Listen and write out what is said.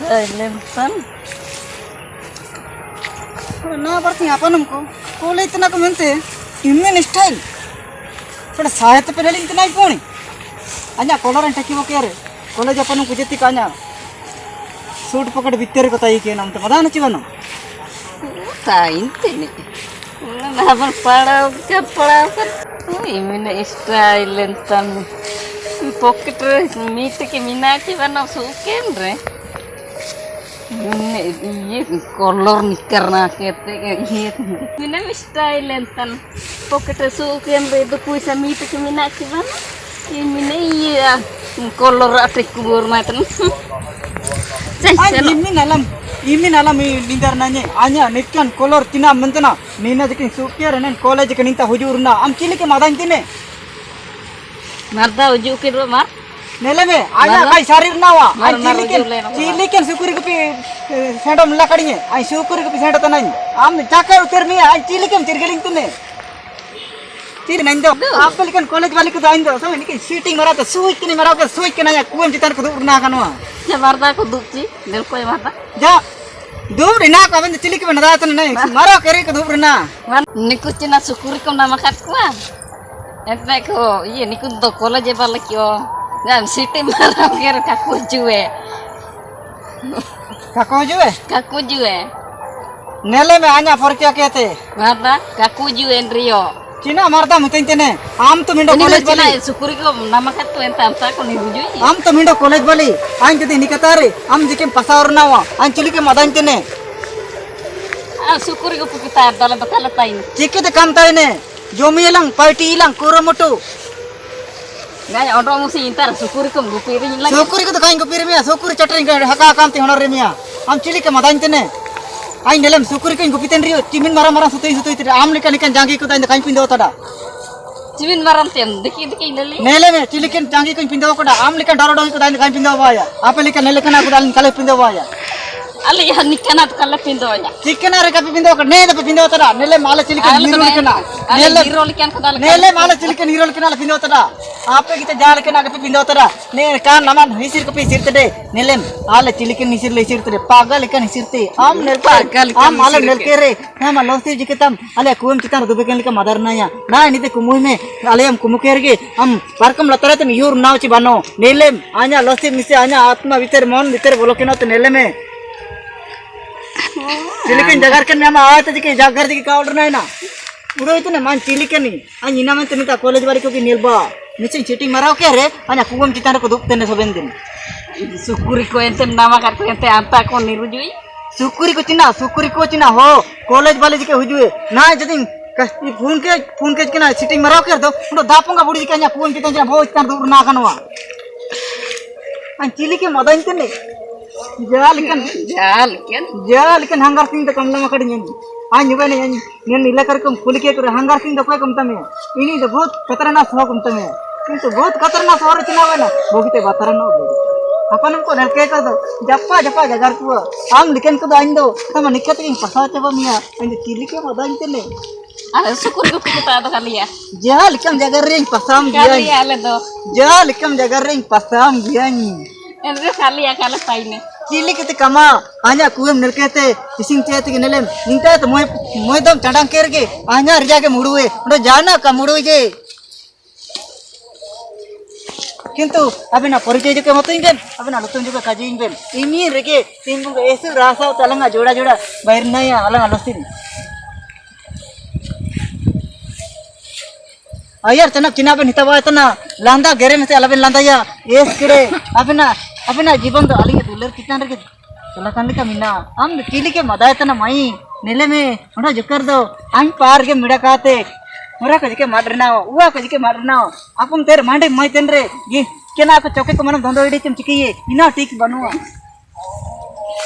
Lempan. ना पड़ती apa namko कोले इतना को मिलते इम्यून स्टाइल थोड़ा साहित्य पे लेकिन इतना ही कौन अन्या कॉलर एंड टकी वो क्या रे कॉलेज अपन को जेती कान्या सूट पकड़ बित्तेर को ताई के नाम तो पता नहीं चिवनो Tain tini. Naman para kan. Ini style lentan. Pocket meet ke minati bana suken re. Ini color karena kete ini style lentan. Pocket suken re itu puisa meet ke minati bana. Ini iya color atik kubur matan. Ini nalam lindar nanya, anya nikan kolor tina mentena, nina jikin sukiar nen college jikin inta hujurna, am cili ke madan tine. Marda hujur kiro mar? Nele me, anya kai sarir nawa, am cili ke sukuri ke pi sendom lakadinya, am sukuri ke pi sendom tanai, am jakai uter me, am cili ke cirgeling tine. Ciri nendo, apa likan college balik ke dain do, so ini ke shooting marata, suik kini marata, suik kena ya kuam jitan ke urna kanwa. Ya marda ko dukci, del koi marda. Ja, दूर इना का बंद chilli के बना था नहीं मारो करे के दूर ना निकुच ना सुकुरी को ना मकात को ऐसे को ये निकुच तो कॉलेज वाला क्यों जान सिटी मारो करे काकू जुए नेले में आना फर क्या कहते मारदा काकू जुए रियो चिना मारदा मुतें तेने आम तो मिंडो कॉलेज वाली सुकुरी को ना मकात तो एंता आम ता को नहीं बुझुई आम तो मिंडो कॉलेज वाली आइन जदी निकतारे आम जिके पसावर ना हुआ आइन चिली के मदाइन तेने सुकुरी को पुकिता दाला बताला ताइन चिके ते काम ताइने जोमी इlang पार्टी इlang कुरोमोटो गाय ऑर्डर मुसी इंतर सुकुरी को गुपीरी इlang सुकुरी को तो काइन गुपीरी मिया सुकुरी चटरिंग का हका काम ते होनर रे मिया आम चिली के मदाइन तेने आइन नेलम सुकुरी को गुपीतेन रियो चिमिन मारा मारा सुतई ते आम निकन निकन जांगी को ताइन काइन पिंदो तडा चिमिन मारम तेन देखि नेले में चिली के जांगी को पिंदो कोडा आम निकन डरो को ताइन काइन पिंदो बाया आपे निकन नेले कना को दालिन कले पिंदो बाया ಅಲ್ಲಿ ನಿಕ್ಕನ ಕಲ್ಲ ಪಿಂದೋಯ ಚಿಕ್ಕನ ರೆ ಕಪಿ ಪಿಂದೋ ಕಡೆ ನೇದ ಪಿಂದೋ ತರ ನೆಲೆ ಮಾಲ ಚಿಲಿಕ ನೀರೋಲಿಕನ ನೆಲೆ ಮಾಲ ಚಿಲಿಕ ನೀರೋಲಿಕನ ಪಿಂದೋ ತರ ಆಪೆ ಗಿತ ಜಾಲಕನ ಕಪಿ ಪಿಂದೋ ತರ ನೆ ಕಾನ್ ನಮನ್ ಹಿಸಿರ್ ಕಪಿ ಸಿರ್ತದೆ ನೆಲೆ ಆಲ ಚಿಲಿಕ ನಿಸಿರ್ ಲೇಸಿರ್ತದೆ ಪಾಗಲಿಕ ನಿಸಿರ್ತಿ ಆಮ್ ನೆಲ್ ಪಾಗಲ್ ಆಮ್ ಮಾಲ ನೆಲ್ ಕೆರೆ ನಮ್ಮ ಲೋಸ್ತಿ ಜಿಕತಂ ಅಲೆ ಕುಂ ಚಿತಾನ ದುಬೆಕನ್ಲಿಕ ಮದರ್ನಯ ನಾ ನಿದೆ ಕುಮುಯ್ ಮೆ ಅಲೆಯಂ ಕುಮುಕೆರ್ಗೆ हम परकम लतरत यूर नाव ची बनो नेले आ냐 लस्ती मिसे आ냐 आत्मा भीतर मन भीतर बोलकेनो तो नेले में चिलिकन जगार के नाम आया था जिके जागर जिके का ऑर्डर नहीं ना उड़ो इतने मान चिलिकन नहीं आज इना में तनिता कॉलेज वाली को की निर्बा मिसिंग चीटिंग मराओ क्या रे आ냐 कुगम चितान को दुखते ने सबेन दिन सुकुरी को एंते नामा करते एंते आता को निरुजुई सुकुरी को चिना हो कॉलेज वाले जिके हुजुए ना जदी फोन के ना चीटिंग मराओ क्या दो उड़ो दापोंगा बुड़ी जिके आ냐 कुगम चितान जना बहुत चितान दूर ना कनवा आन चिलिके मदाइन तने जालिकन हंगार सिंह तो कमला मकड़ी आज बने నేను ఇలా करकम पुलिके कर हंगार सिंह तो कोई कमता में इनी तो बहुत खतरनाक हो कमता में किंतु बहुत खतरनाक हो रचना बना बोगिते बतरन हो अपन को नरके कर दो जप्पा जगार को आम लिकन को दाइन दो तम निकत की पसा चबा मिया इन चिलिके मदाइन तने अरे सुकुर को kita ada kali ya jalikam jagar ring pasam kali ya le do jalikam jagar ring pasam giani Enre kali ya kala paine. Cili kita kama hanya kuem nerkete pising tia tige nelem. Ninta to moy dam candang kerge hanya rja ke muduwe. Udah jana ka muduwe je. Kintu abena परिचय जो के मत इंगन abena लुतुन जो काजी इंगन. Ini rege timbung esu rasa talanga joda bayar naya alang alosin. Ayar tenap cina ben hitawa etna landa gere mete alaben landa ya es kire अपना जीवन तो अलिंग दुलर कितना रखे चला करने का मिना हम चिली के मदाय तना माई नेले में उड़ा जुकर दो आइन पार के मिड़ा काते मुरा कज के मारना उवा कज के मारना अपन तेरे मांडे मई तेन रे ये केना को चौके को मन धंधो इडे चम चिकी इना ठीक बनुआ